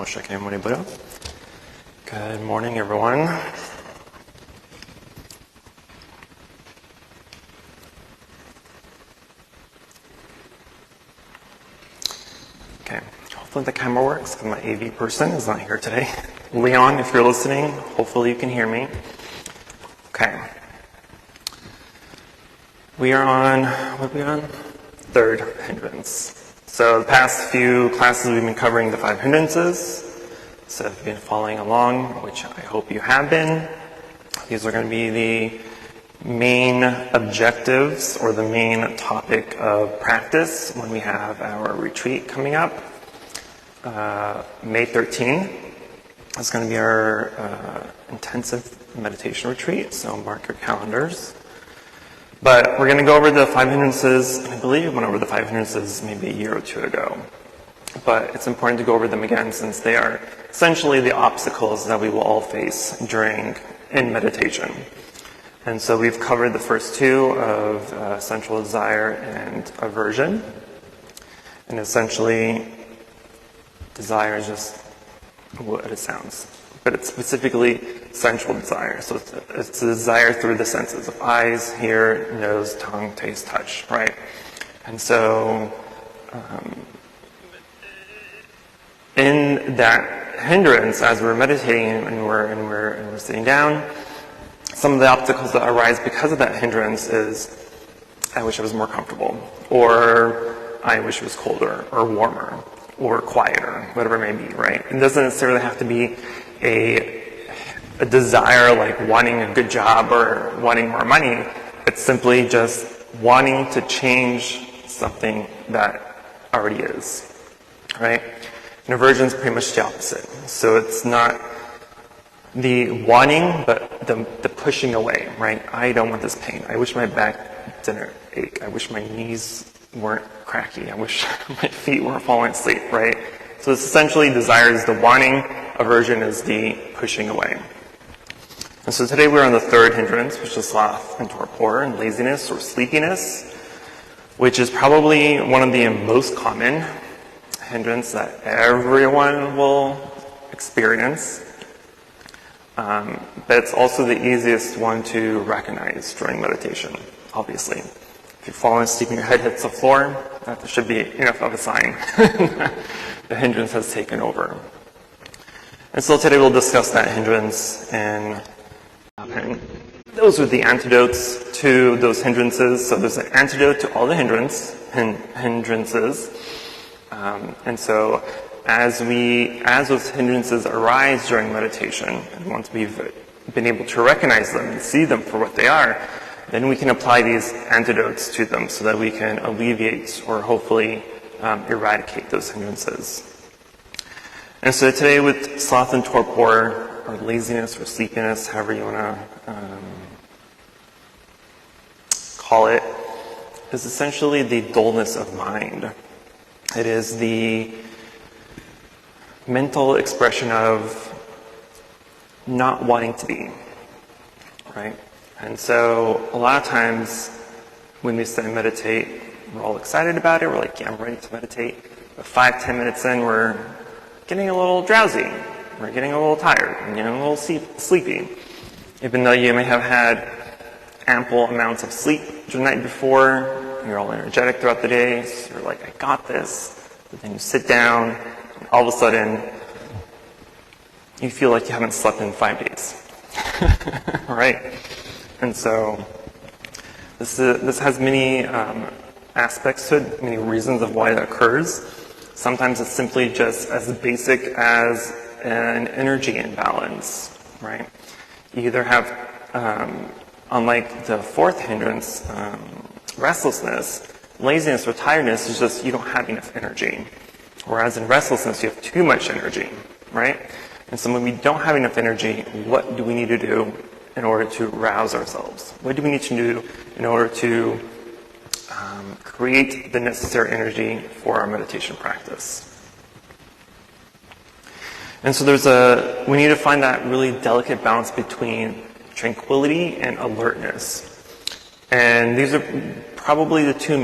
Good morning, everyone. Okay, hopefully the camera works because my AV person is not here today. Leon, if you're listening, hopefully you can hear me. Okay. We are on, what are we on? Third hindrance. So the past few classes we've been covering the 5 hindrances. So if you've been following along, which I hope you have been, these are going to be the main objectives or the main topic of practice when we have our retreat coming up. May 13 is going to be our intensive meditation retreat, so mark your calendars. But we're going to go over the 5 hindrances, and I believe we went over the 5 hindrances maybe a year or two ago. But it's important to go over them again since they are essentially the obstacles that we will all face in meditation. And so we've covered the first 2 of sensual desire and aversion. And essentially, desire is just what it sounds. But it's specifically sensual desire. So it's a desire through the senses of eyes, hear, nose, tongue, taste, touch, right? And so in that hindrance, as we're meditating and we're sitting down, some of the obstacles that arise because of that hindrance is, I wish I was more comfortable, or I wish it was colder, or warmer, or quieter, whatever it may be, right? It doesn't necessarily have to be a desire like wanting a good job or wanting more money. It's simply just wanting to change something that already is, right? And aversion is pretty much the opposite. So it's not the wanting, but the pushing away, right? I don't want this pain. I wish my back didn't ache. I wish my knees weren't cracky. I wish my feet weren't falling asleep, right? So it's essentially desire is the wanting, aversion is the pushing away. And so today we're on the 3rd hindrance, which is sloth and torpor and laziness or sleepiness, which is probably one of the most common hindrance that everyone will experience. But it's also the easiest one to recognize during meditation, obviously. If you're falling asleep and your head hits the floor, that should be enough of a sign the hindrance has taken over. And so today we'll discuss that hindrance and those are the antidotes to those hindrances. So there's an antidote to all the hindrances. And so as those hindrances arise during meditation, and once we've been able to recognize them and see them for what they are, then we can apply these antidotes to them so that we can alleviate or hopefully eradicate those hindrances. And so today with sloth and torpor, or laziness or sleepiness, however you want to call it, is essentially the dullness of mind. It is the mental expression of not wanting to be, right? And so a lot of times when we sit and meditate, we're all excited about it. We're like, yeah, I'm ready to meditate. But 5-10 minutes in, we're getting a little drowsy. We're getting a little tired, a little sleepy. Even though you may have had ample amounts of sleep the night before, you're all energetic throughout the day, so you're like, I got this. But then you sit down, and all of a sudden, you feel like you haven't slept in 5 days. Right? And so, this has many aspects to it, many reasons of why that occurs. Sometimes it's simply just as basic as an energy imbalance, right? You either have, unlike the 4th hindrance, restlessness, laziness or tiredness is just you don't have enough energy. Whereas in restlessness, you have too much energy, right? And so when we don't have enough energy, what do we need to do in order to rouse ourselves? What do we need to do in order to create the necessary energy for our meditation practice? And so we need to find that really delicate balance between tranquility and alertness. And these are probably the 2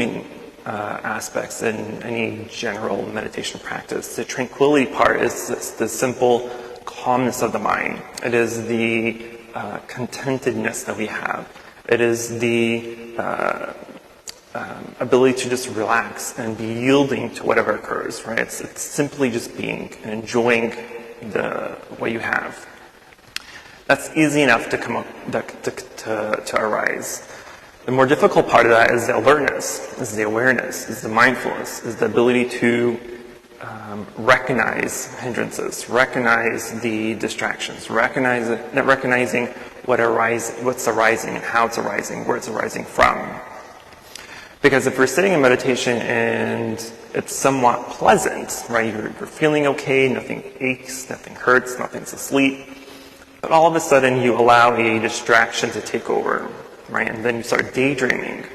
aspects in any general meditation practice. The tranquility part is the simple calmness of the mind. It is the contentedness that we have. It is the ability to just relax and be yielding to whatever occurs, right? It's simply just being and enjoying what you have. That's easy enough to come up, to arise. The more difficult part of that is the alertness, is the awareness, is the mindfulness, is the ability to recognize hindrances, recognize the distractions, recognizing what's arising and how it's arising, where it's arising from. Because if we're sitting in meditation and it's somewhat pleasant, right, you're feeling okay, nothing aches, nothing hurts, nothing's asleep, but all of a sudden you allow a distraction to take over, right, and then you start daydreaming.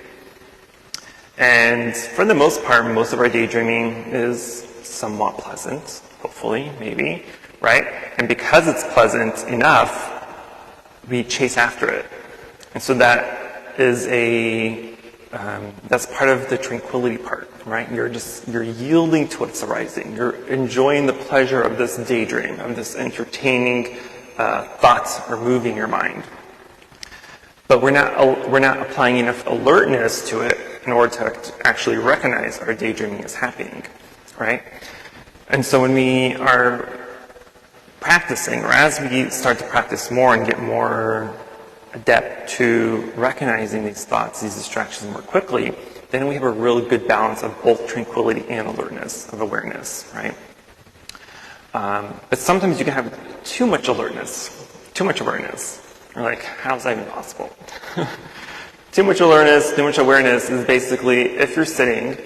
And for the most part, most of our daydreaming is somewhat pleasant, hopefully, maybe, right? And because it's pleasant enough, we chase after it. And so that is that's part of the tranquility part, right? You're yielding to what's arising. You're enjoying the pleasure of this daydream, of this entertaining thoughts are moving your mind. But we're not applying enough alertness to it in order to actually recognize our daydreaming is happening, right? And so when we are practicing, or as we start to practice more and get more adept to recognizing these thoughts, these distractions more quickly, then we have a really good balance of both tranquility and alertness, of awareness, right? But sometimes you can have too much alertness, too much awareness. You're like, how's that even possible? Too much alertness, too much awareness is basically if you're sitting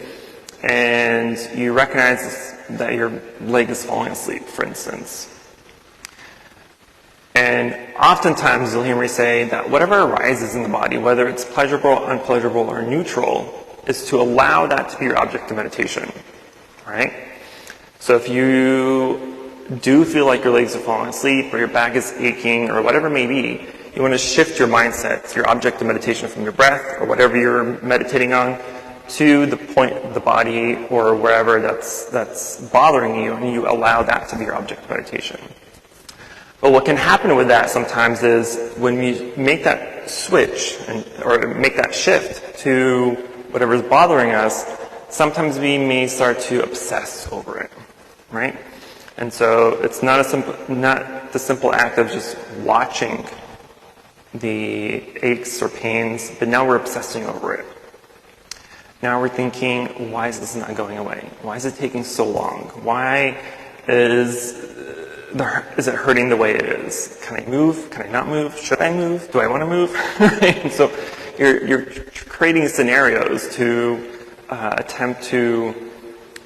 and you recognize that your leg is falling asleep, for instance. And oftentimes you'll hear me say that whatever arises in the body, whether it's pleasurable, unpleasurable, or neutral, is to allow that to be your object of meditation, right? So if you do feel like your legs are falling asleep or your back is aching or whatever it may be, you want to shift your mindset to your object of meditation from your breath or whatever you're meditating on to the point of the body or wherever that's bothering you, and you allow that to be your object of meditation. But what can happen with that sometimes is when we make that switch or make that shift to whatever's bothering us, sometimes we may start to obsess over it, right? And so it's not the simple act of just watching the aches or pains, but now we're obsessing over it. Now we're thinking, why is this not going away? Why is it taking so long? Why is it hurting the way it is? Can I move? Can I not move? Should I move? Do I want to move? And so you're creating scenarios to attempt to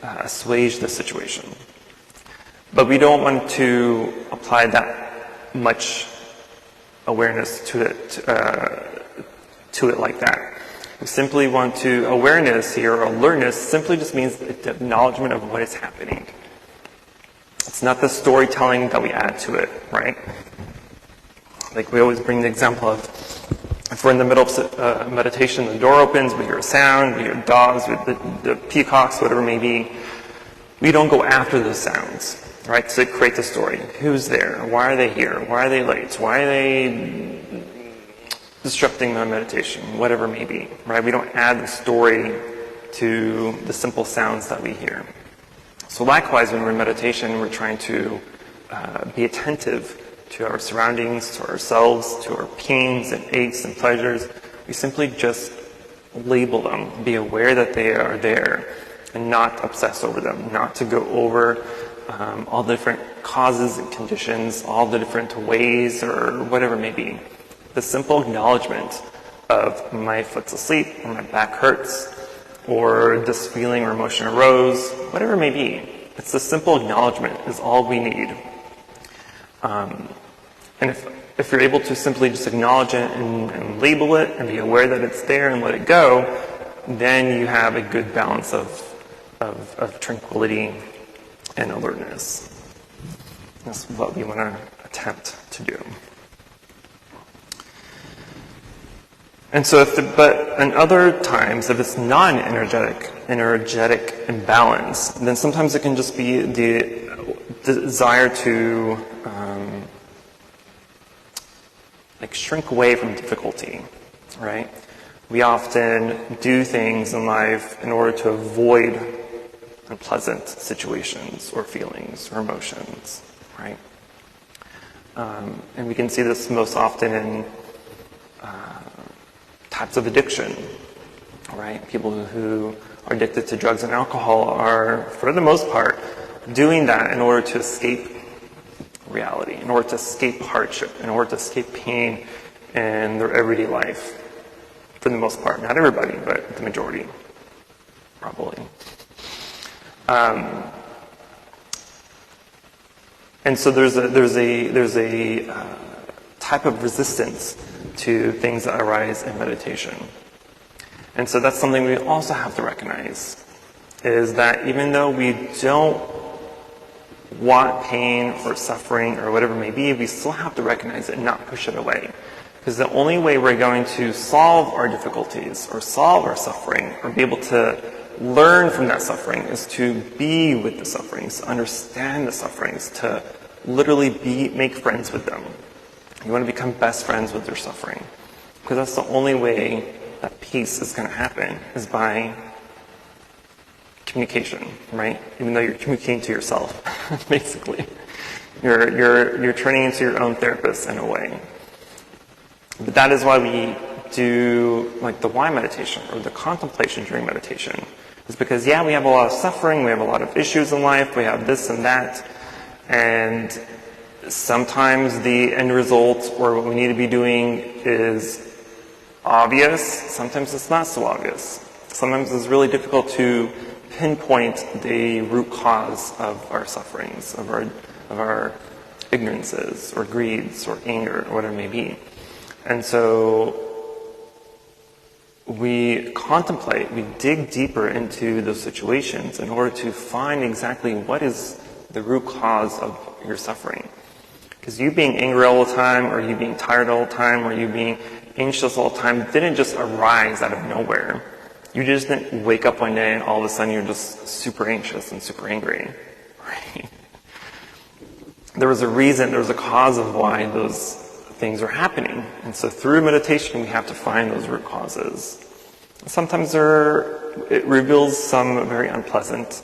assuage the situation. But we don't want to apply that much awareness to it like that. We simply want to, awareness here, or alertness, simply just means the acknowledgement of what is happening. It's not the storytelling that we add to it, right? Like we always bring the example of, if we're in the middle of meditation, the door opens, we hear a sound, we hear dogs, the peacocks, whatever it may be. We don't go after those sounds, right? To create the story. Who's there? Why are they here? Why are they late? Why are they disrupting my meditation? Whatever it may be, right? We don't add the story to the simple sounds that we hear. So likewise, when we're in meditation, we're trying to be attentive to our surroundings, to ourselves, to our pains and aches and pleasures. We simply just label them, be aware that they are there, and not obsess over them, not to go over all the different causes and conditions, all the different ways or whatever it may be. The simple acknowledgement of my foot's asleep, or my back hurts, or this feeling or emotion arose, whatever it may be. It's the simple acknowledgement is all we need. And if you're able to simply just acknowledge it and label it and be aware that it's there and let it go, then you have a good balance of tranquility and alertness. That's what we want to attempt to do. And so, but in other times, if it's non-energetic energetic imbalance, then sometimes it can just be the desire to shrink away from difficulty, right? We often do things in life in order to avoid unpleasant situations or feelings or emotions, right? And we can see this most often in types of addiction, right? People who are addicted to drugs and alcohol are, for the most part, doing that in order to escape reality, in order to escape hardship, in order to escape pain in their everyday life. For the most part, not everybody, but the majority, probably. And so there's a type of resistance to things that arise in meditation. And so that's something we also have to recognize, is that even though we don't want pain or suffering or whatever it may be, we still have to recognize it and not push it away. Because the only way we're going to solve our difficulties or solve our suffering or be able to learn from that suffering is to be with the sufferings, to understand the sufferings, to literally make friends with them. You want to become best friends with your suffering. Because that's the only way that peace is going to happen, is by communication, right? Even though you're communicating to yourself, basically. You're turning into your own therapist in a way. But that is why we do the why meditation or the contemplation during meditation. Is because, we have a lot of suffering, we have a lot of issues in life, we have this and that, and sometimes the end result or what we need to be doing is obvious, sometimes it's not so obvious. Sometimes it's really difficult to pinpoint the root cause of our sufferings, of our ignorances or greeds or anger or whatever it may be. And so we contemplate, we dig deeper into those situations in order to find exactly what is the root cause of your suffering. Because you being angry all the time, or you being tired all the time, or you being anxious all the time didn't just arise out of nowhere. You just didn't wake up one day and all of a sudden you're just super anxious and super angry. Right? There was a reason, there was a cause of why those things are happening. And so through meditation, we have to find those root causes. Sometimes it reveals some very unpleasant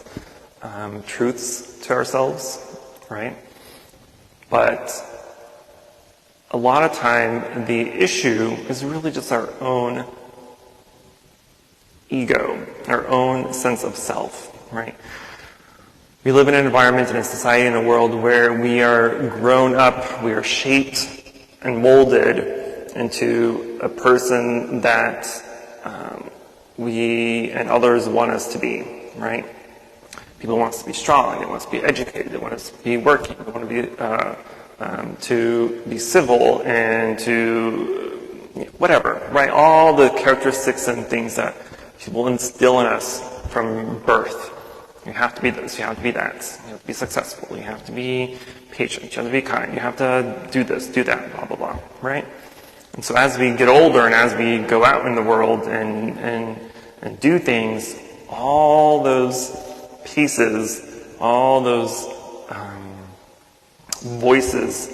truths to ourselves, right? But a lot of time, the issue is really just our own ego, our own sense of self, right? We live in an environment, in a society, in a world where we are grown up, we are shaped and molded into a person that we and others want us to be, right? People want us to be strong, they want us to be educated, they want us to be working, they want to be civil and to whatever, right? All the characteristics and things that people instill in us from birth. You have to be this, you have to be that, you have to be successful, you have to be patient, you have to be kind, you have to do this, do that, blah, blah, blah, right? And so as we get older and as we go out in the world and do things, all those pieces, all those voices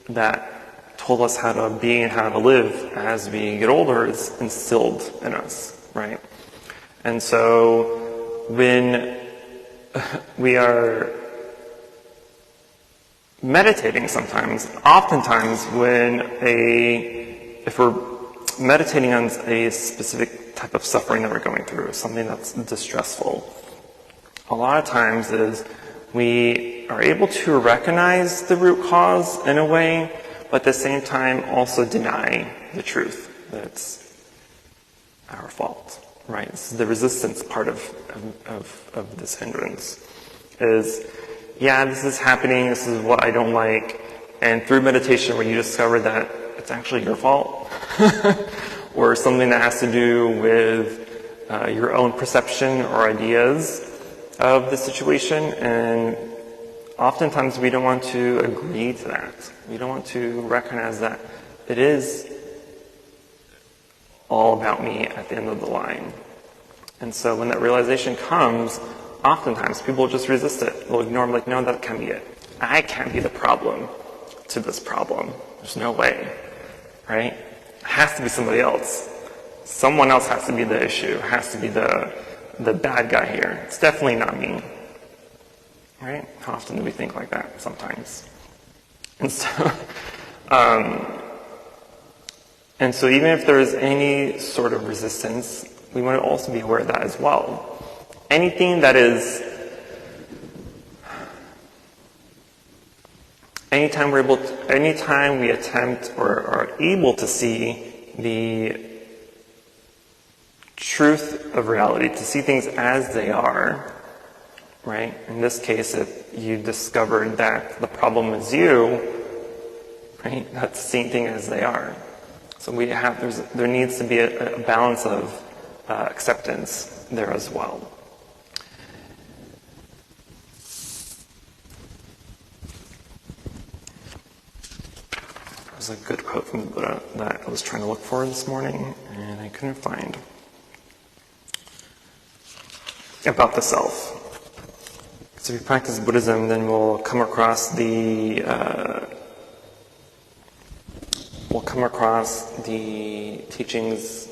that told us how to be and how to live as we get older is instilled in us, right? And so when we are meditating oftentimes if we're meditating on a specific type of suffering that we're going through, something that's distressful, a lot of times is we are able to recognize the root cause in a way, but at the same time also deny the truth that it's our fault. Right, this is the resistance part of this hindrance. Is, this is happening, this is what I don't like, and through meditation where you discover that it's actually your fault, or something that has to do with your own perception or ideas of the situation, and oftentimes we don't want to agree to that. We don't want to recognize that it is all about me at the end of the line. And so when that realization comes, oftentimes people just resist it. They'll ignore them, like, no, that can't be it. I can't be the problem to this problem. There's no way, right? It has to be somebody else. Someone else has to be the issue, has to be the bad guy here. It's definitely not me, right? How often do we think like that? Sometimes. And so even if there is any sort of resistance, we want to also be aware of that as well. Anything that is, anytime we attempt or are able to see the truth of reality, to see things as they are, right? In this case, if you discovered that the problem is you, right? That's the same thing as they are. So there needs to be a balance of acceptance there as well. There's a good quote from the Buddha that I was trying to look for this morning, and I couldn't find. About the self. So if we practice Buddhism, then we'll come across the teachings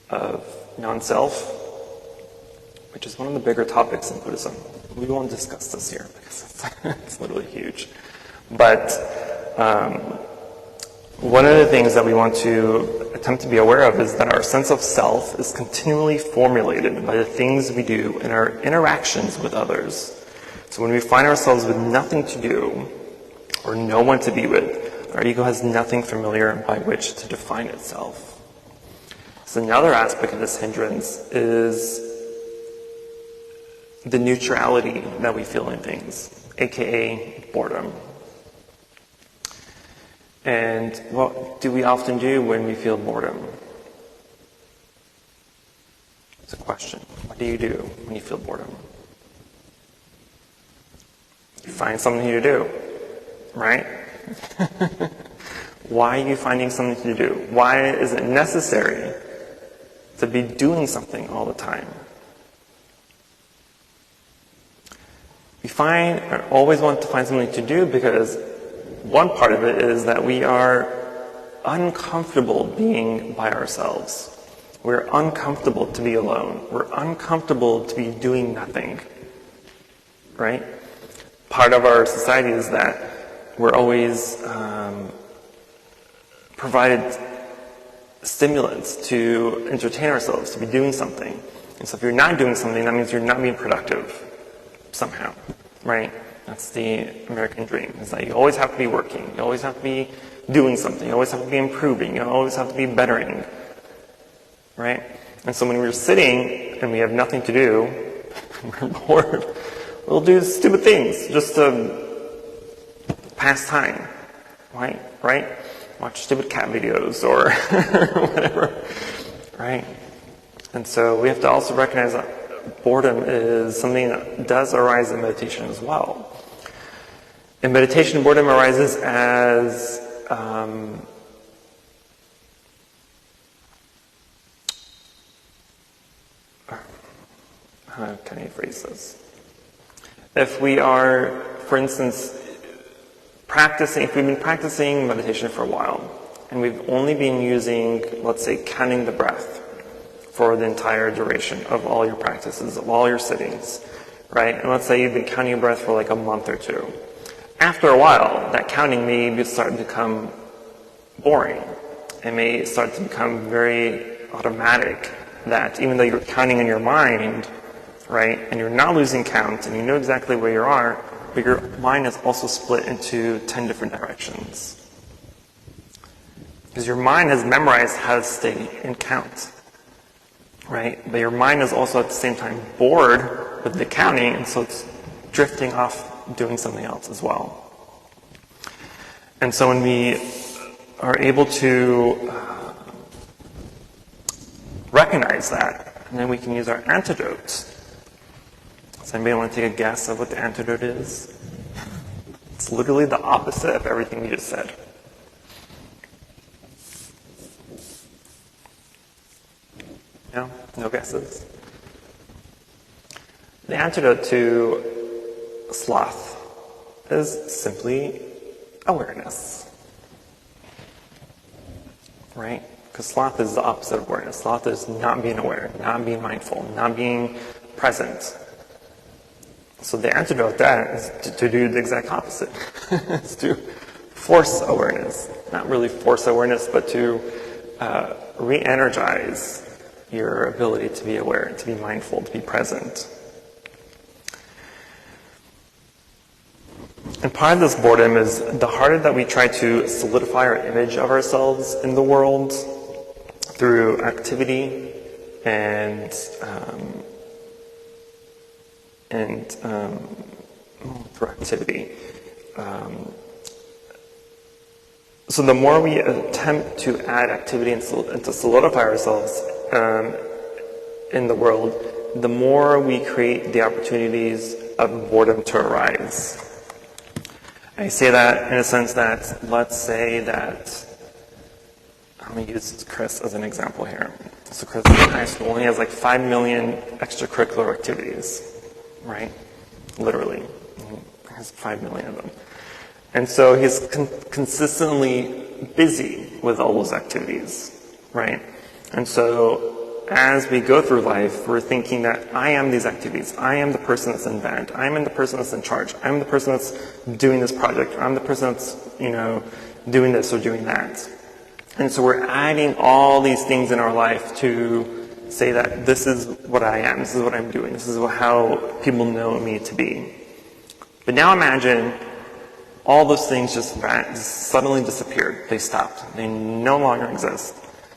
of non-self, which is one of the bigger topics in Buddhism. We won't discuss this here because it's literally huge. But one of the things that we want to attempt to be aware of is that our sense of self is continually formulated by the things we do in our interactions with others. So when we find ourselves with nothing to do or no one to be with, our ego has nothing familiar by which to define itself. So another aspect of this hindrance is the neutrality that we feel in things, aka boredom. And what do we often do when we feel boredom? It's a question. What do you do when you feel boredom? You find something to do, right? Why are you finding something to do? Why is it necessary to be doing something all the time? We always want to find something to do because one part of it is that we are uncomfortable being by ourselves. We're uncomfortable to be alone. We're uncomfortable to be doing nothing, right? Part of our society is that we're always provided stimulants to entertain ourselves, to be doing something. And so if you're not doing something, that means you're not being productive somehow, right? That's the American dream, is that you always have to be working. You always have to be doing something. You always have to be improving. You always have to be bettering, right? And so when we're sitting and we have nothing to do, we're bored, we'll do stupid things just to pass time, right? Watch stupid cat videos or whatever, right? And so we have to also recognize that boredom is something that does arise in meditation as well. In meditation, boredom arises as how can I phrase this? If we are, for instance, if we've been practicing meditation for a while, and we've only been using, let's say, counting the breath for the entire duration of all your practices, of all your sittings, right? And let's say you've been counting your breath for like a month or two. After a while, that counting may start to become boring. It may start to become very automatic, that even though you're counting in your mind, right, and you're not losing count, and you know exactly where you are, but your mind is also split into 10 different directions. Because your mind has memorized how to stay in count, right? But your mind is also at the same time bored with the counting, and so it's drifting off doing something else as well. And so when we are able to recognize that, and then we can use our antidote. Does anybody want to take a guess of what the antidote is? It's literally the opposite of everything we just said. No? No guesses? The antidote to sloth is simply awareness. Right? Because sloth is the opposite of awareness. Sloth is not being aware, not being mindful, not being present. So the antidote to that is to do the exact opposite. It's to force awareness. Not really force awareness, but to re-energize your ability to be aware, to be mindful, to be present. And part of this boredom is the harder that we try to solidify our image of ourselves in the world through activity and through activity. So the more we attempt to add activity and to solidify ourselves in the world, the more we create the opportunities of boredom to arise. I say that in a sense that, let's say that, I'm going to use Chris as an example here. So Chris is in high school and he has like 5 million extracurricular activities, right? Literally. He has 5 million of them. And so he's consistently busy with all those activities, right? And so as we go through life, we're thinking that I am these activities. I am the person that's in band. I'm the person that's in charge. I'm the person that's doing this project. I'm the person that's, doing this or doing that. And so we're adding all these things in our life to say that this is what I am. This is what I'm doing. This is how people know me to be. But now imagine all those things just suddenly disappeared. They stopped. They no longer exist.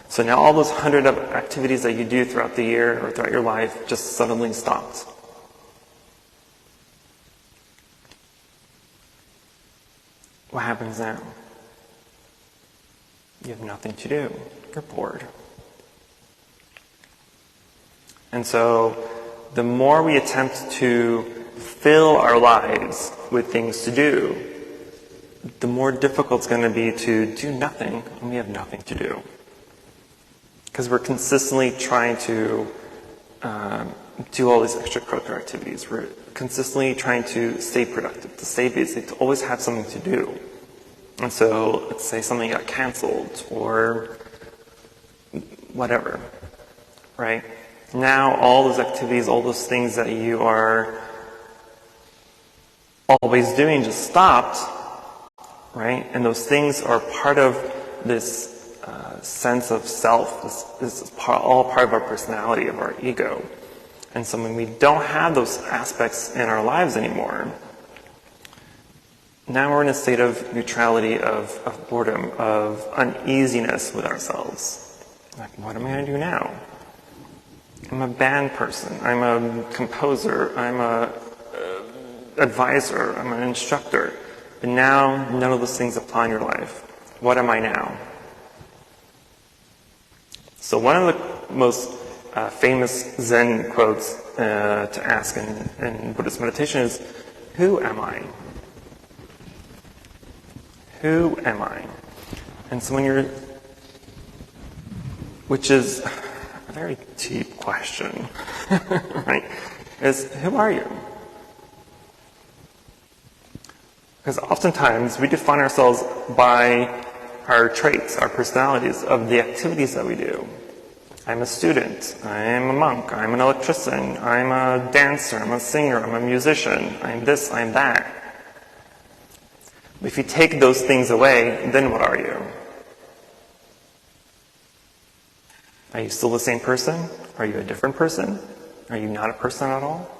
So now all those 100 of activities that you do throughout the year or throughout your life just suddenly stopped. What happens now? You have nothing to do. You're bored. And so the more we attempt to fill our lives with things to do, the more difficult it's going to be to do nothing when we have nothing to do. Because we're consistently trying to do all these extracurricular activities. We're consistently trying to stay productive, to stay busy, to always have something to do. And so let's say something got canceled or whatever, right? Now all those activities, all those things that you are always doing just stopped, right? And those things are part of this sense of self. This is all part of our personality, of our ego. And so when we don't have those aspects in our lives anymore, now we're in a state of neutrality, of boredom, of uneasiness with ourselves. Like, what am I going to do now? I'm a band person. I'm a composer. I'm a advisor. I'm an instructor. But now none of those things apply in your life. What am I now? So one of the most famous Zen quotes to ask in Buddhist meditation is, who am I? Who am I? And so which is a very deep question, right? Is, who are you? Because oftentimes we define ourselves by our traits, our personalities, of the activities that we do. I'm a student, I'm a monk, I'm an electrician, I'm a dancer, I'm a singer, I'm a musician, I'm this, I'm that. If you take those things away, then what are you? Are you still the same person? Are you a different person? Are you not a person at all?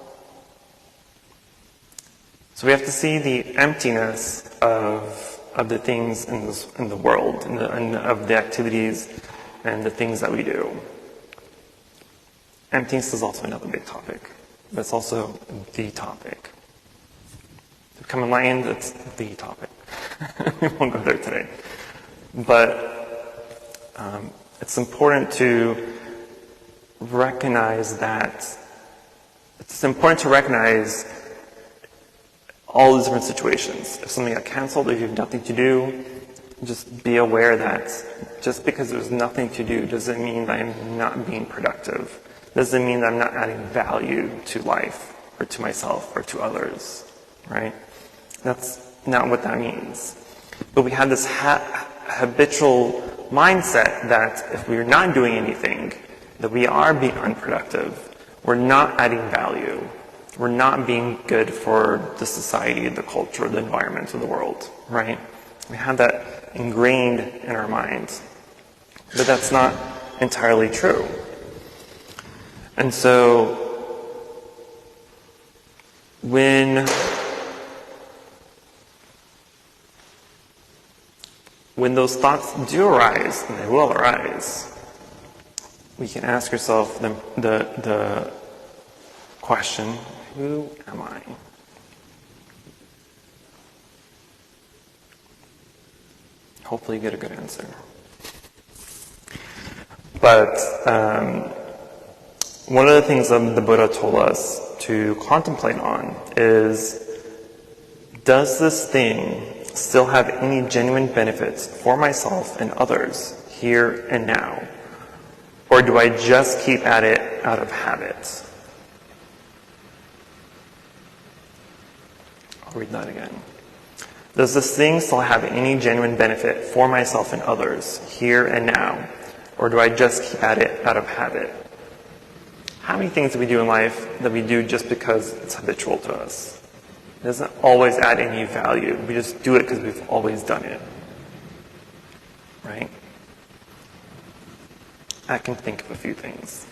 So we have to see the emptiness of the things in the world, and of the activities and the things that we do. Emptiness is also another big topic. That's also the topic. To become enlightened, it's the topic. We won't go there today. But it's important to recognize that, it's important to recognize all the different situations. If something got canceled, if you have nothing to do, just be aware that just because there's nothing to do doesn't mean that I'm not being productive. Doesn't mean that I'm not adding value to life or to myself or to others, right? That's not what that means. But we have this habitual mindset that if we're not doing anything, that we are being unproductive. We're not adding value. We're not being good for the society, the culture, the environment of the world, right? We have that ingrained in our minds. But that's not entirely true. And so, when those thoughts do arise, and they will arise, we can ask ourselves the question, who am I? Hopefully you get a good answer. But one of the things that the Buddha told us to contemplate on is, does this thing still have any genuine benefits for myself and others here and now? Or do I just keep at it out of habit? I'll read that again. Does this thing still have any genuine benefit for myself and others here and now? Or do I just keep at it out of habit? How many things do we do in life that we do just because it's habitual to us? It doesn't always add any value. We just do it because we've always done it. Right? I can think of a few things.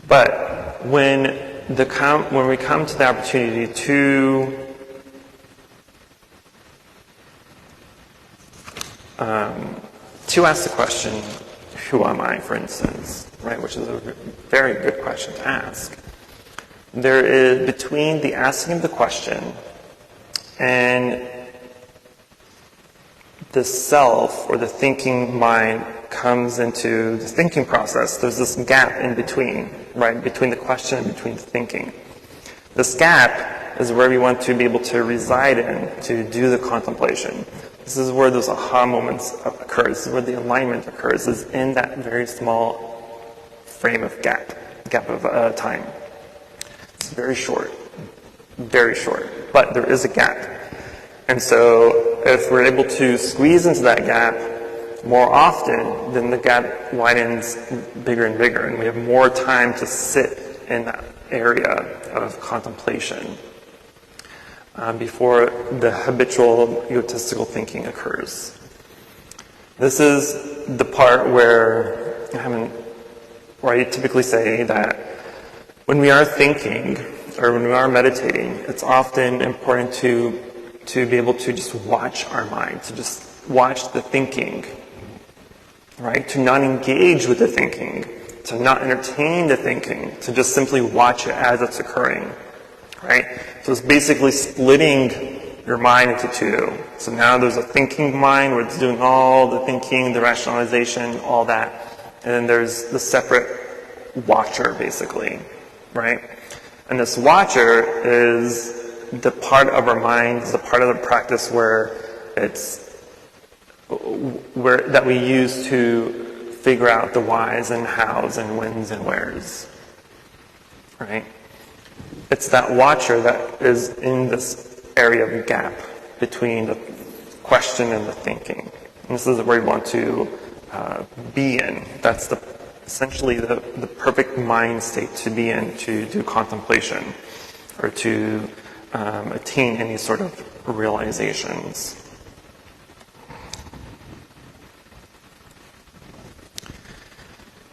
But when we come to the opportunity to ask the question, who am I, for instance, right, which is a very good question to ask. There is, between the asking of the question and the self or the thinking mind comes into the thinking process, there's this gap in between, right, between the question and between the thinking. This gap is where we want to be able to reside in, to do the contemplation. This is where those aha moments occur. This is where the alignment occurs, is in that very small frame of gap of time. It's very short, but there is a gap. And so if we're able to squeeze into that gap more often, then the gap widens bigger and bigger, and we have more time to sit in that area of contemplation before the habitual egotistical thinking occurs. This is the part where I typically say that when we are thinking or when we are meditating, it's often important to be able to just watch our mind, to just watch the thinking, right? To not engage with the thinking, to not entertain the thinking, to just simply watch it as it's occurring, right? So it's basically splitting your mind into two. So now there's a thinking mind where it's doing all the thinking, the rationalization, all that. And then there's the separate watcher, basically, right? And this watcher is the part of our mind, is the part of the practice that we use to figure out the whys and hows and whens and wheres, right? It's that watcher that is in this area of gap between the question and the thinking. And this is where we want to be in. That's essentially the perfect mind state to be in to do contemplation or to attain any sort of realizations.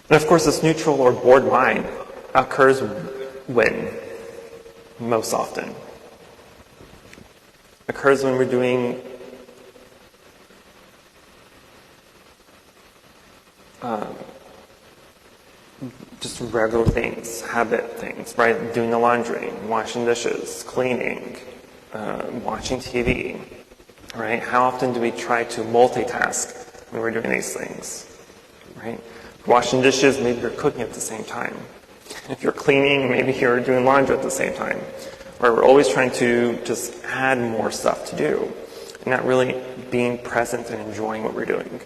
And of course, this neutral or bored mind occurs when? Most often. Occurs when we're doing just regular things, habit things, right? Doing the laundry, washing dishes, cleaning, watching TV, right? How often do we try to multitask when we're doing these things, right? Washing dishes, maybe you're cooking at the same time. If you're cleaning, maybe you're doing laundry at the same time. where we're always trying to just add more stuff to do, and not really being present and enjoying what we're doing.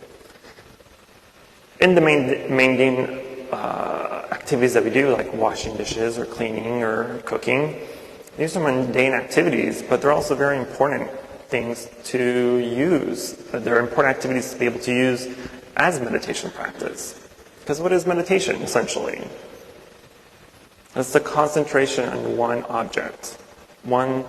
In the mundane activities that we do, like washing dishes or cleaning or cooking, these are mundane activities, but they're also very important things to use. They're important activities to be able to use as meditation practice. Because what is meditation, essentially? It's the concentration on one object, one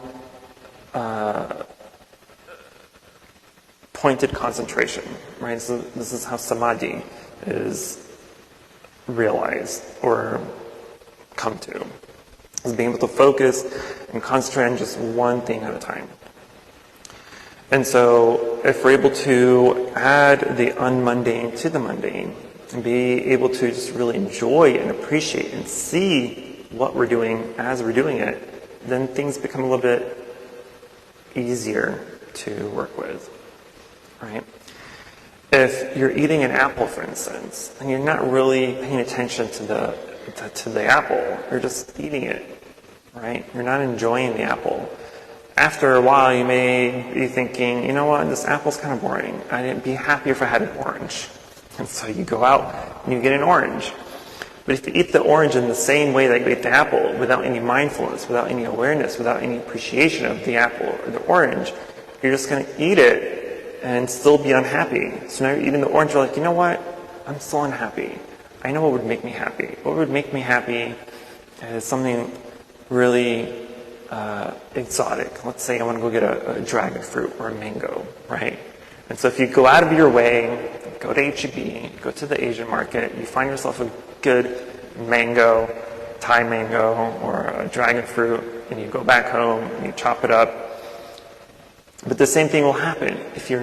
pointed concentration, right? So this is how samadhi is realized or come to, is being able to focus and concentrate on just one thing at a time. And so if we're able to add the unmundane to the mundane and be able to just really enjoy and appreciate and see what we're doing as we're doing it, then things become a little bit easier to work with, right? If you're eating an apple, for instance, and you're not really paying attention to the apple, you're just eating it, right? You're not enjoying the apple. After a while, you may be thinking, you know what, this apple's kind of boring. I'd be happier if I had an orange. And so you go out and you get an orange. But if you eat the orange in the same way that you ate the apple, without any mindfulness, without any awareness, without any appreciation of the apple or the orange, you're just going to eat it and still be unhappy. So now you're eating the orange, you're like, you know what? I'm still unhappy. I know what would make me happy. What would make me happy is something really exotic. Let's say I want to go get a dragon fruit or a mango, right? And so if you go out of your way, go to H-E-B, go to the Asian market, you find yourself a good mango, Thai mango, or a dragon fruit, and you go back home and you chop it up. But the same thing will happen if you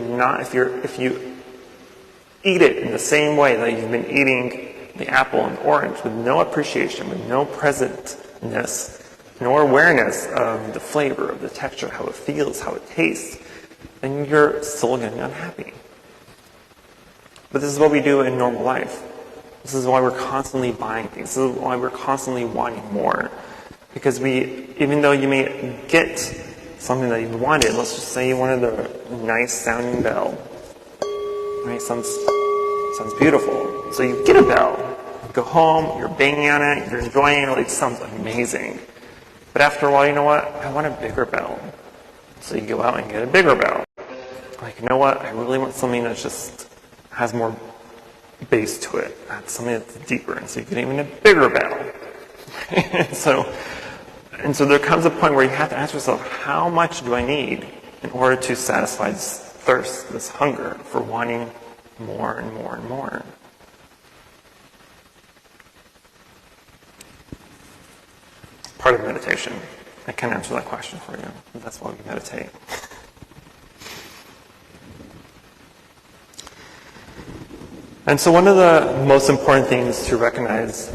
eat it in the same way that you've been eating the apple and orange, with no appreciation, with no presentness, nor awareness of the flavor, of the texture, how it feels, how it tastes, then you're still getting unhappy. But this is what we do in normal life. This is why we're constantly buying things. This is why we're constantly wanting more. Because even though you may get something that you wanted, let's just say you wanted a nice sounding bell. Right? Sounds beautiful. So you get a bell. You go home, you're banging on it, you're enjoying it, it sounds amazing. But after a while, you know what? I want a bigger bell. So you go out and get a bigger bell. Like, you know what? I really want something that just has more bass to it. Something that's deeper. And so you get even a bigger bell. And so there comes a point where you have to ask yourself, how much do I need in order to satisfy this thirst, this hunger for wanting more and more and more? Part of meditation. I can't answer that question for you. That's why we meditate. And so one of the most important things to recognize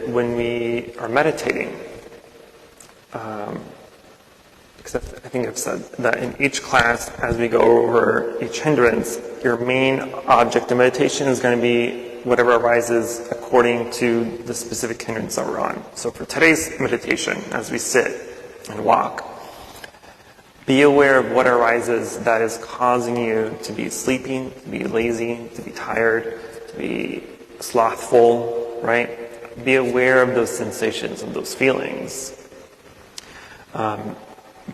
when we are meditating, because I think I've said that in each class, as we go over each hindrance, your main object of meditation is going to be whatever arises according to the specific hindrance that we're on. So for today's meditation, as we sit and walk, be aware of what arises that is causing you to be sleepy, to be lazy, to be tired, to be slothful, right? Be aware of those sensations and those feelings.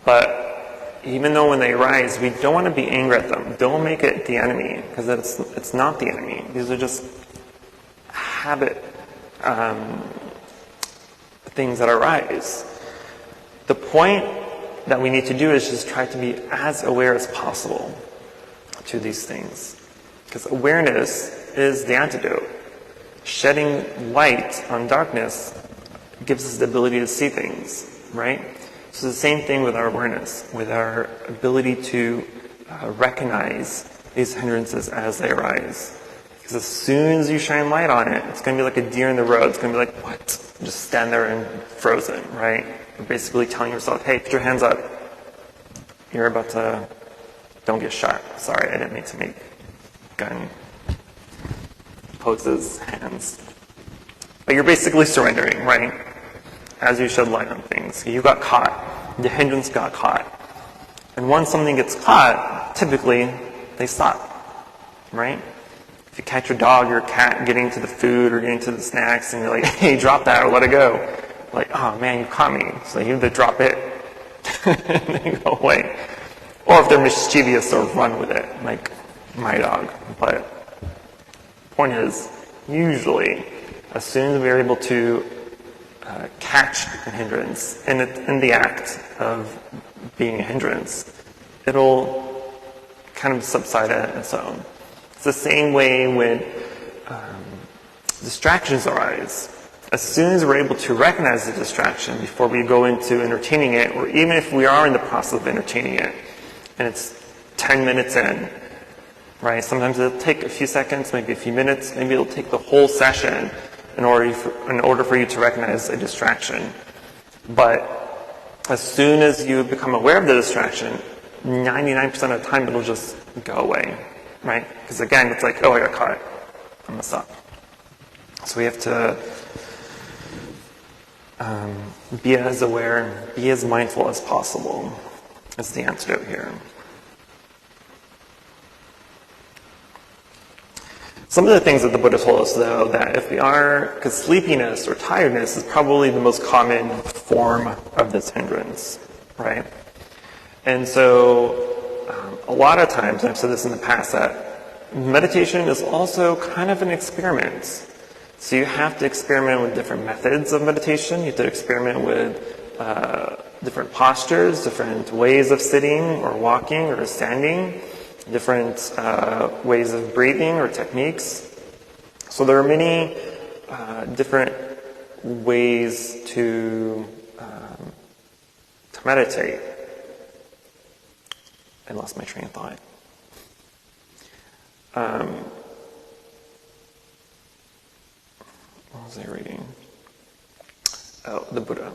But even though when they arise, we don't want to be angry at them. Don't make it the enemy, because it's not the enemy. These are just habit things that arise. The point that we need to do is just try to be as aware as possible to these things. Because awareness is the antidote. Shedding light on darkness gives us the ability to see things, right? So it's the same thing with our awareness, with our ability to recognize these hindrances as they arise. Because as soon as you shine light on it, it's going to be like a deer in the road. It's going to be like, what? Just stand there and frozen, right? You're basically telling yourself, hey, put your hands up. You're about to, don't get shot. Sorry, I didn't mean to make gun poses, hands. But you're basically surrendering, right? As you shed light on things. You got caught. the hindrance got caught. And once something gets caught, typically they stop, right? If you catch your dog or cat getting to the food or getting to the snacks and you're like, hey, drop that or let it go. Like, oh man, you caught me. So you either drop it and they go away. Or if they're mischievous, or run with it, like my dog. But the point is, usually, as soon as we're able to catch a hindrance in the act of being a hindrance, it'll kind of subside on its own. It's the same way when distractions arise. As soon as we're able to recognize the distraction before we go into entertaining it, or even if we are in the process of entertaining it, and it's 10 minutes in, right? Sometimes it'll take a few seconds, maybe a few minutes, maybe it'll take the whole session in order for you to recognize a distraction. But as soon as you become aware of the distraction, 99% of the time it'll just go away, right? Because again, it's like, oh, I got caught. I messed up. So we have to be as aware, be as mindful as possible is the antidote here. Some of the things that the Buddha told us, though, that if we are, because sleepiness or tiredness is probably the most common form of this hindrance, right? And so a lot of times, and I've said this in the past, that meditation is also kind of an experiment. So you have to experiment with different methods of meditation. You have to experiment with different postures, different ways of sitting or walking or standing, different ways of breathing or techniques. So there are many different ways to meditate. I lost my train of thought. What was I reading? Oh, the Buddha.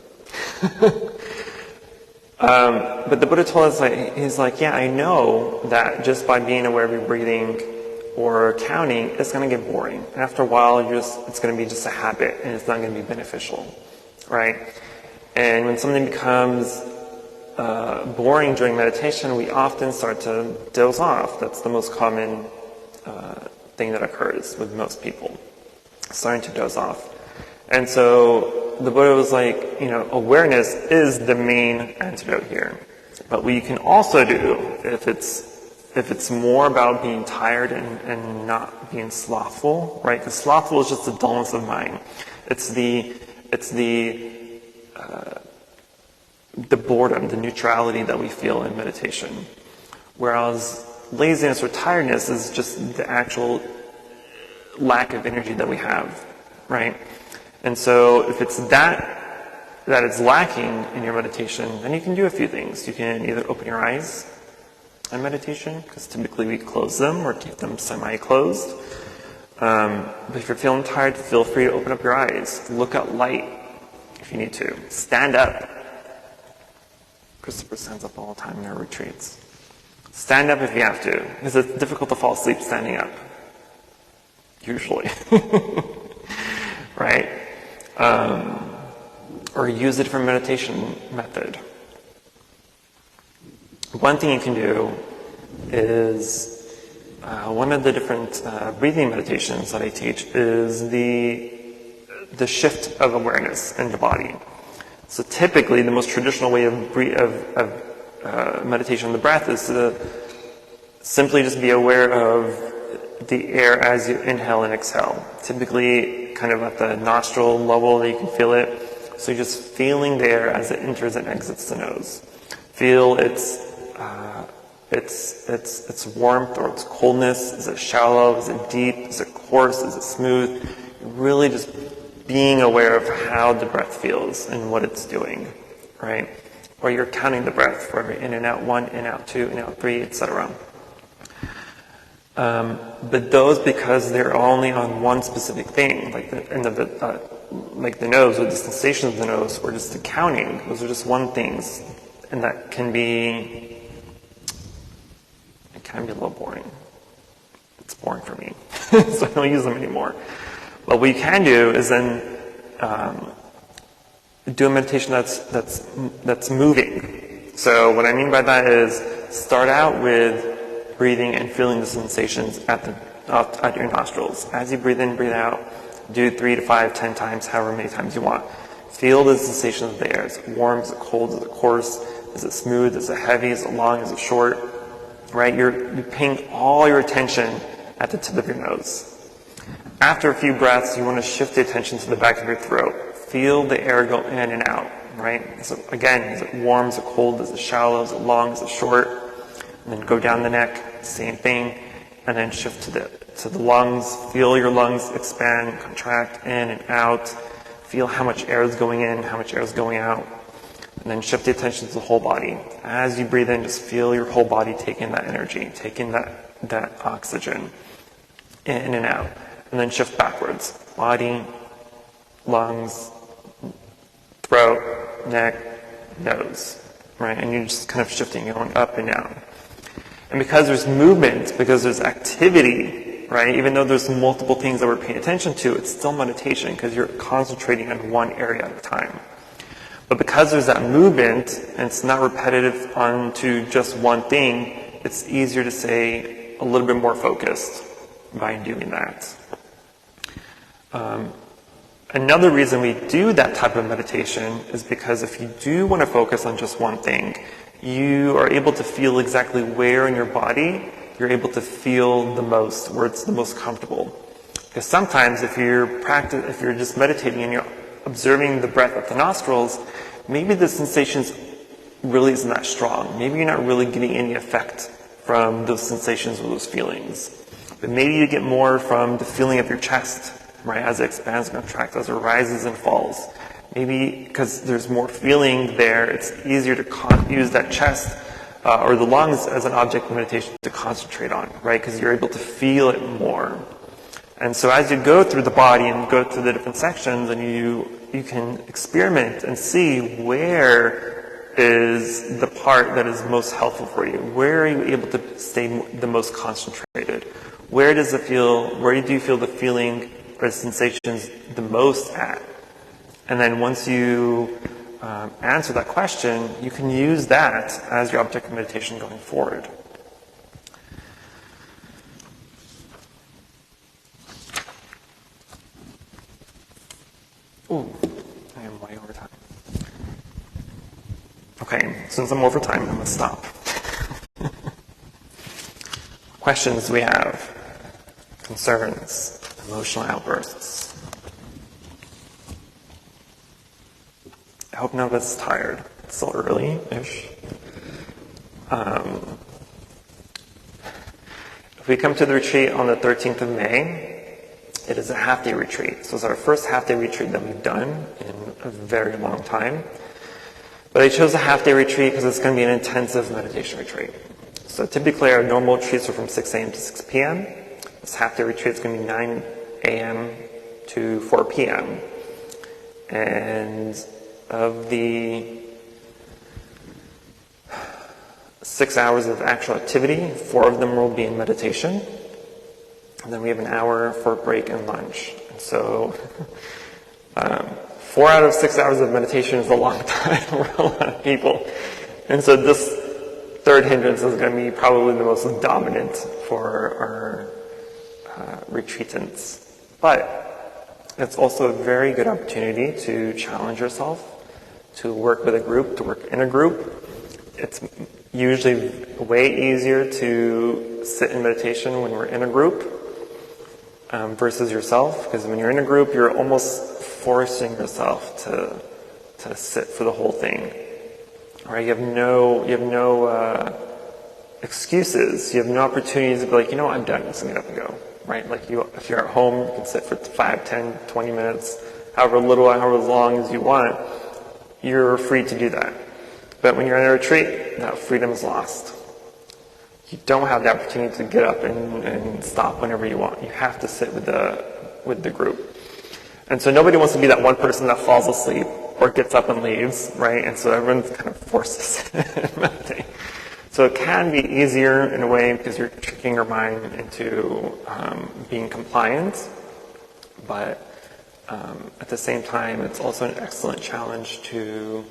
But the Buddha told us, he's like, yeah, I know that just by being aware of your breathing or counting, it's going to get boring. And after a while, it's going to be just a habit, and it's not going to be beneficial, right? And when something becomes boring during meditation, we often start to doze off. That's the most common thing that occurs with most people, starting to doze off. And so the Buddha was like, awareness is the main antidote here. But what you can also do, if it's more about being tired and not being slothful, right? Because slothful is just the dullness of mind. It's the boredom, the neutrality that we feel in meditation. Whereas laziness or tiredness is just the actual lack of energy that we have, right? And so if it's that it's lacking in your meditation, then you can do a few things. You can either open your eyes in meditation, because typically we close them or keep them semi-closed. But if you're feeling tired, feel free to open up your eyes. Look at light if you need to. Stand up. Christopher stands up all the time in our retreats. Stand up if you have to, because it's difficult to fall asleep standing up. Usually. Right? Or use a different meditation method. One thing you can do is, one of the different breathing meditations that I teach is the shift of awareness in the body. So typically, the most traditional way of meditation on the breath is to simply just be aware of the air as you inhale and exhale. Typically, kind of at the nostril level that you can feel it. So you're just feeling the air as it enters and exits the nose. Feel its warmth or its coldness. Is it shallow? Is it deep? Is it coarse? Is it smooth? Really just being aware of how the breath feels and what it's doing, right? Or you're counting the breath for every in and out, 1, in out 2, in out 3, etc. But those, because they're only on one specific thing, like the end of like the nose, or the sensation of the nose, or just the counting, those are just one things, and that can be a little boring. It's boring for me, so I don't use them anymore. But what you can do is then do a meditation that's moving. So what I mean by that is start out with breathing and feeling the sensations at your nostrils. As you breathe in, breathe out, do 3 to 5, 10 times, however many times you want. Feel the sensation of the air. Is it warm? Is it cold? Is it coarse? Is it smooth? Is it heavy? Is it long? Is it short? Right? You're paying all your attention at the tip of your nose. After a few breaths, you want to shift the attention to the back of your throat. Feel the air go in and out, right? So again, is it warm? Is it cold? Is it shallow? Is it long? Is it short? And then go down the neck, same thing, and then shift to the lungs. Feel your lungs expand, contract in and out. Feel how much air is going in, how much air is going out. And then shift the attention to the whole body. As you breathe in, just feel your whole body taking that energy, taking that oxygen in and out. And then shift backwards. Body, lungs, throat, neck, nose. Right? And you're just kind of shifting, going up and down. And because there's movement, because there's activity, right? Even though there's multiple things that we're paying attention to, it's still meditation because you're concentrating on one area at a time. But because there's that movement, and it's not repetitive onto just one thing, it's easier to stay a little bit more focused by doing that. Another reason we do that type of meditation is because if you do want to focus on just one thing, you are able to feel exactly where in your body you're able to feel the most, where it's the most comfortable. Because sometimes if you're just meditating and you're observing the breath at the nostrils, maybe the sensations really isn't that strong. Maybe you're not really getting any effect from those sensations or those feelings. But maybe you get more from the feeling of your chest, right, as it expands and contracts, as it rises and falls. Maybe because there's more feeling there, it's easier to use that chest or the lungs as an object of meditation to concentrate on, right, because you're able to feel it more. And so as you go through the body and go through the different sections, and you can experiment and see where is the part that is most helpful for you. Where are you able to stay the most concentrated? Where do you feel the feeling or the sensations the most at? And then once you answer that question, you can use that as your object of meditation going forward. Ooh, I am way over time. Okay, since I'm over time, I'm going to stop. Questions we have, concerns, emotional outbursts. I hope none of us is tired. It's still early-ish. If we come to the retreat on the 13th of May, it is a half-day retreat. So it's our first half-day retreat that we've done in a very long time. But I chose a half-day retreat because it's going to be an intensive meditation retreat. So typically our normal retreats are from 6 a.m. to 6 p.m. This half-day retreat is going to be 9 a.m. to 4 p.m. And of the 6 hours of actual activity, 4 of them will be in meditation. And then we have an hour for a break and lunch. And so 4 out of 6 hours of meditation is a long time for a lot of people. And so this third hindrance is going to be probably the most dominant for our retreatants. But it's also a very good opportunity to challenge yourself, to work with a group, to work in a group. It's usually way easier to sit in meditation when we're in a group versus yourself, because when you're in a group, you're almost forcing yourself to sit for the whole thing. Right? You have no excuses. You have no opportunities to be like, I'm done. Just get up and go. Right? Like if you're at home, you can sit for 5, 10, 20 minutes, however long as you want. You're free to do that. But when you're in a retreat, that freedom is lost. You don't have the opportunity to get up and stop whenever you want. You have to sit with the group. And so nobody wants to be that one person that falls asleep or gets up and leaves, right? And so everyone's kind of forced to sit and meditate. So it can be easier in a way because you're tricking your mind into being compliant. But at the same time, it's also an excellent challenge to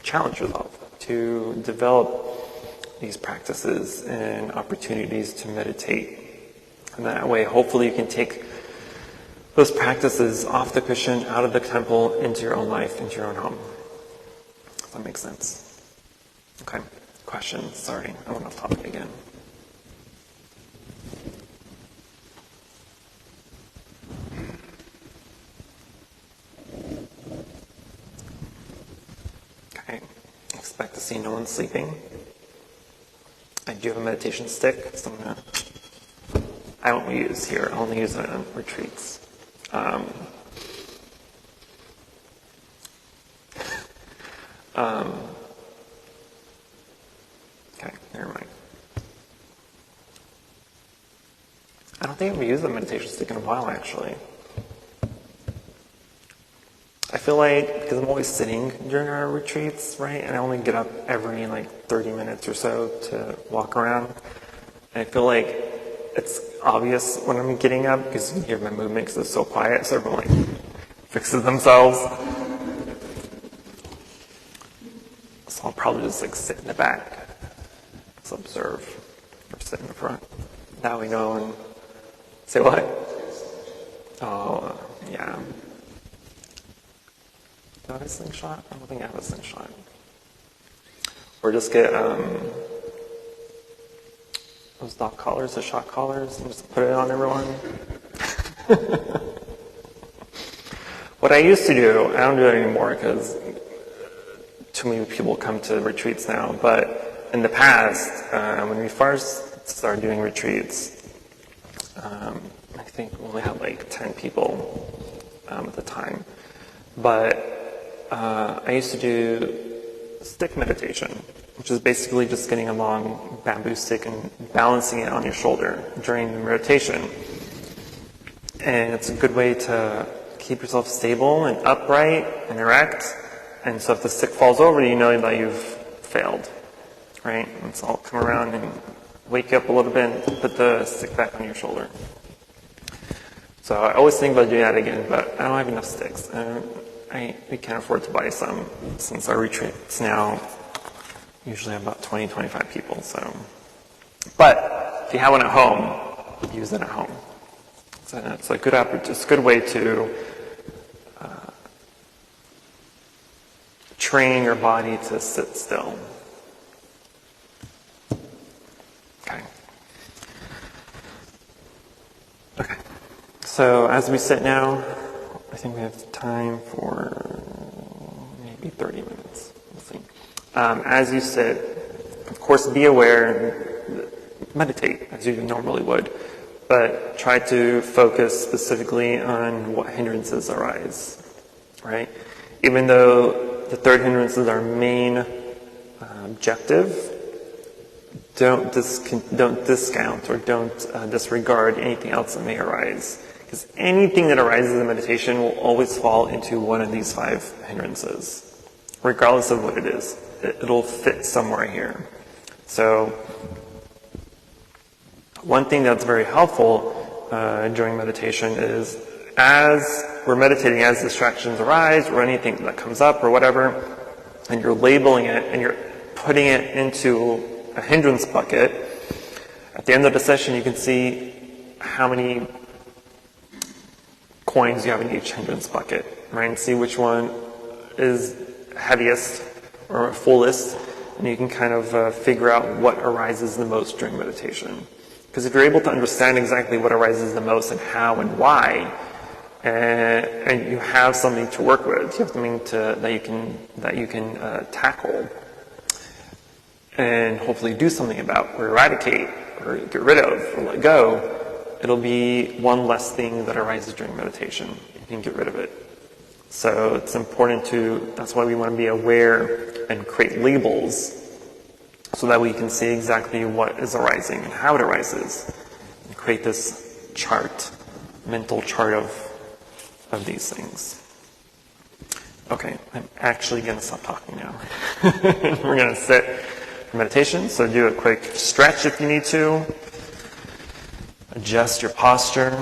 challenge yourself to develop these practices and opportunities to meditate. And that way, hopefully you can take those practices off the cushion, out of the temple, into your own life, into your own home. Does that make sense? Okay. Questions? Sorry, I went off topic again. Okay. Expect to see no one sleeping. I do have a meditation stick, so I won't use here. I'll only use it on retreats. Okay, never mind. I don't think I've used a meditation stick in a while, actually. I feel like, because I'm always sitting during our retreats, right, and I only get up every 30 minutes or so to walk around, I feel like it's obvious when I'm getting up, because you can hear my movement because it's so quiet, so everyone fixes themselves. So I'll probably just sit in the back, just observe, or sit in the front. Now we know and say what? Oh, yeah. Do I have a slingshot? I don't think I have a slingshot. Or just get those dog collars, the shock collars, and just put it on everyone. What I used to do, I don't do it anymore because too many people come to retreats now, but in the past, when we first started doing retreats, I think we only had 10 people at the time. But I used to do stick meditation, which is basically just getting a long bamboo stick and balancing it on your shoulder during the meditation. And it's a good way to keep yourself stable and upright and erect. And so if the stick falls over, you know that you've failed, right? And so I'll come around and wake you up a little bit and put the stick back on your shoulder. So I always think about doing that again, but I don't have enough sticks. We can't afford to buy some, since our retreats now usually have about 20, 25 people. So, but if you have one at home, use it at home. So it's a good it's a good way to train your body to sit still. Okay. Okay. So as we sit now, I think we have time for maybe 30 minutes. We'll see. As you sit, of course, be aware and meditate as you normally would, but try to focus specifically on what hindrances arise, right? Even though the third hindrance is our main objective, don't discount or don't disregard anything else that may arise. Because anything that arises in meditation will always fall into one of these 5 hindrances, regardless of what it is. It'll fit somewhere here. So, one thing that's very helpful during meditation is, as we're meditating, as distractions arise, or anything that comes up, or whatever, and you're labeling it, and you're putting it into a hindrance bucket, at the end of the session you can see how many coins you have in each hindrance bucket, right? And see which one is heaviest or fullest, and you can kind of figure out what arises the most during meditation. Because if you're able to understand exactly what arises the most and how and why, and you have something to work with, you have something that you can tackle, and hopefully do something about, or eradicate, or get rid of, or let go, it'll be one less thing that arises during meditation. You can get rid of it. So it's important that's why we want to be aware and create labels so that we can see exactly what is arising and how it arises. And create this chart, mental chart of these things. Okay, I'm actually going to stop talking now. We're going to sit for meditation, so do a quick stretch if you need to. Adjust your posture.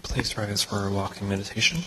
Please rise for a walking meditation.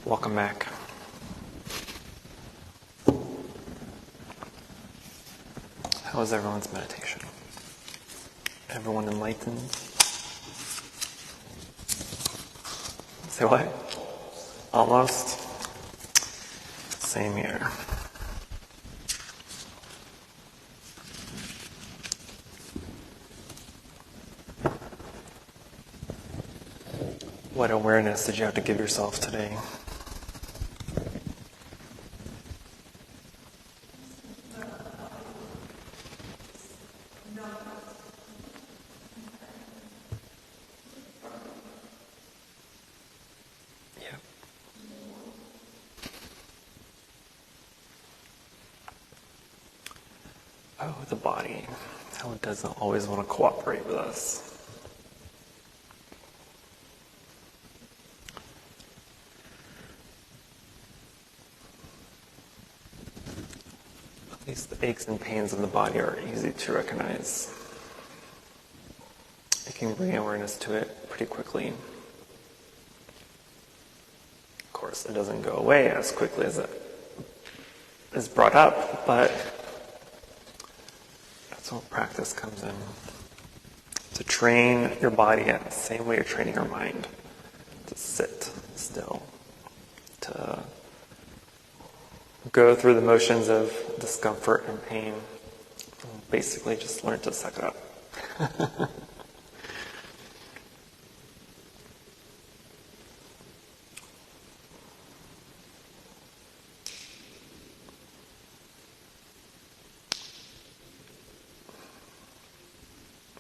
Welcome back. How was everyone's meditation? Everyone enlightened? Say what? Almost? Same here. What awareness did you have to give yourself today? Oh, the body. How it doesn't always want to cooperate with us. At least the aches and pains of the body are easy to recognize. You can bring awareness to it pretty quickly. Of course, it doesn't go away as quickly as it is brought up, but that's where practice comes in. To train your body in the same way you're training your mind. To sit still. To go through the motions of discomfort and pain. And basically just learn to suck it up. I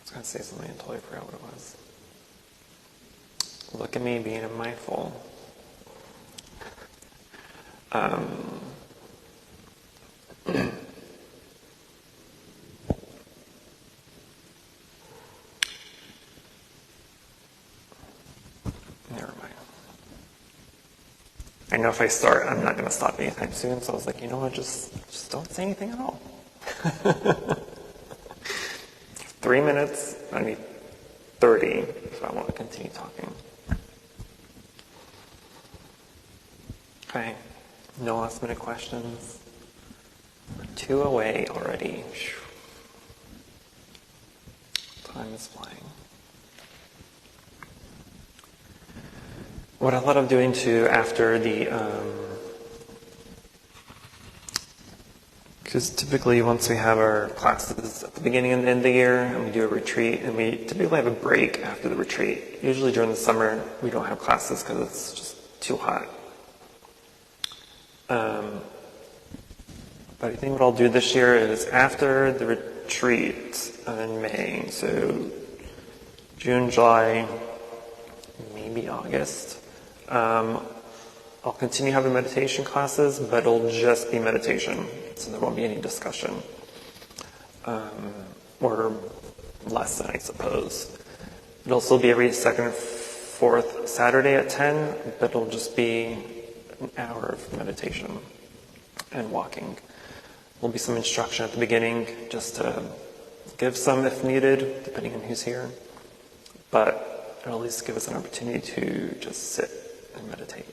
was going to say something and totally forgot what it was. Look at me being mindful. Never mind. I know if I start, I'm not going to stop anytime soon, so I was like, you know what, just don't say anything at all. 3 minutes, I need 30 if I want to continue talking. Okay, no last minute questions. We're 2 away already. Time is flying. What I love doing too after the, because typically once we have our classes at the beginning and the end of the year, and we do a retreat, and we typically have a break after the retreat. Usually during the summer, we don't have classes because it's just too hot. But I think what I'll do this year is after the retreat in May, so June, July, maybe August, I'll continue having meditation classes, but it'll just be meditation, so there won't be any discussion. Or lesson, I suppose. It'll still be every second or fourth Saturday at 10, but it'll just be an hour of meditation and walking. There'll be some instruction at the beginning, just to give some if needed, depending on who's here. But it'll at least give us an opportunity to just sit and meditate.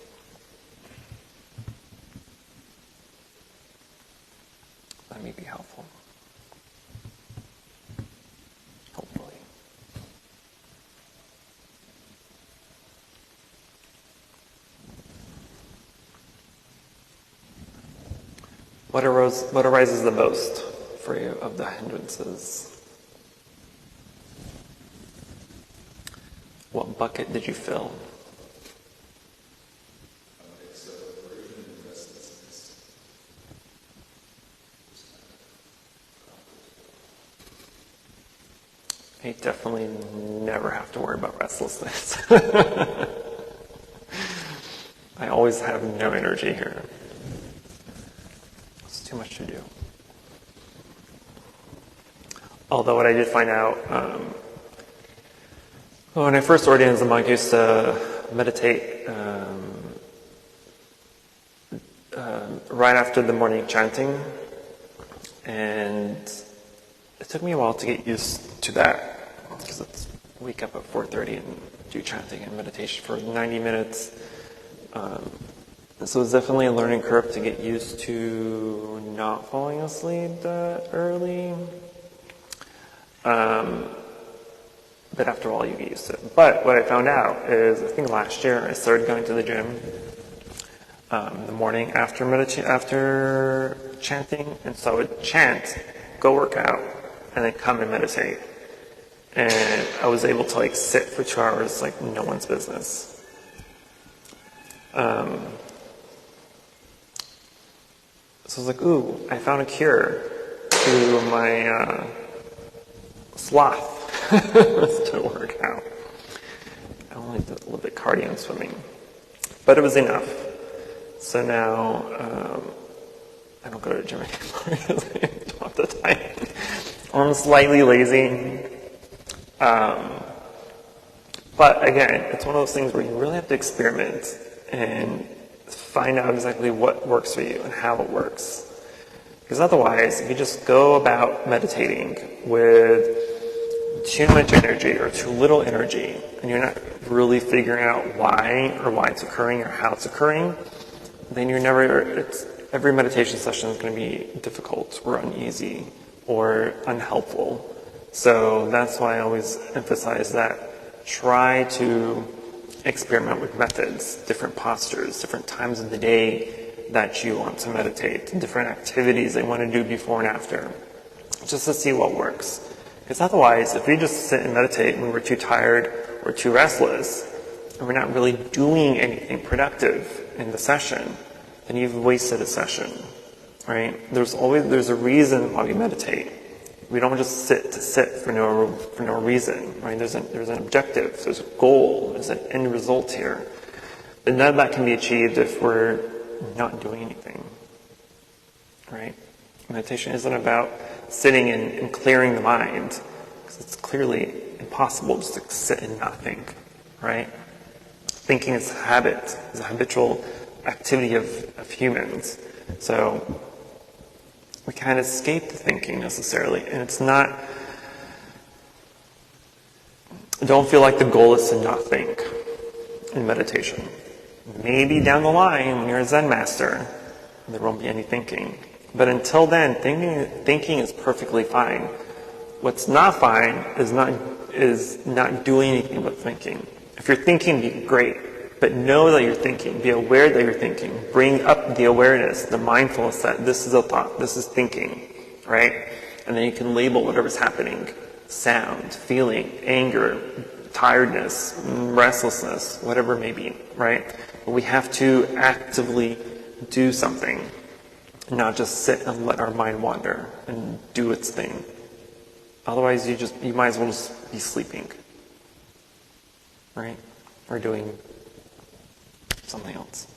That may be helpful. Hopefully. What arises the most for you of the hindrances? What bucket did you fill? I definitely never have to worry about restlessness. I always have no energy here. It's too much to do. Although what I did find out, when I first ordained as a monk, I used to meditate right after the morning chanting, and it took me a while to get used to that, because it's wake up at 4:30 and do chanting and meditation for 90 minutes. So it's definitely a learning curve to get used to not falling asleep that early. But after all, you get used to it. But what I found out is, I think last year, I started going to the gym in the morning after chanting. And so I would chant, go work out, and then come and meditate. And I was able to sit for 2 hours like no one's business. So I was like, ooh, I found a cure to my sloth to work out. I only did a little bit cardio and swimming, but it was enough. So now I don't go to the gym anymore because I don't have the time. I'm slightly lazy. But again, it's one of those things where you really have to experiment and find out exactly what works for you and how it works. Because otherwise, if you just go about meditating with too much energy or too little energy, and you're not really figuring out why it's occurring or how it's occurring, then every meditation session is going to be difficult or uneasy or unhelpful. So that's why I always emphasize that try to experiment with methods, different postures, different times of the day that you want to meditate, different activities that you want to do before and after, just to see what works. Because otherwise, if we just sit and meditate when we're too tired or too restless, and we're not really doing anything productive in the session, then you've wasted a session, right? There's a reason why we meditate. We don't just sit to sit for no reason, right? There's an objective, there's a goal, there's an end result here. But none of that can be achieved if we're not doing anything, right? Meditation isn't about sitting and clearing the mind, because it's clearly impossible just to sit and not think, right? Thinking is a habit, is a habitual activity of humans. So we can't escape the thinking necessarily, and it's not, don't feel like the goal is to not think in meditation. Maybe down the line when you're a Zen master, there won't be any thinking. But until then, thinking is perfectly fine. What's not fine is not doing anything but thinking. If you're thinking, be great. But know that you're thinking. Be aware that you're thinking. Bring up the awareness, the mindfulness that this is a thought, this is thinking, right? And then you can label whatever's happening. Sound, feeling, anger, tiredness, restlessness, whatever it may be, right? But we have to actively do something, not just sit and let our mind wander and do its thing. Otherwise, you might as well just be sleeping, right? Or doing something else.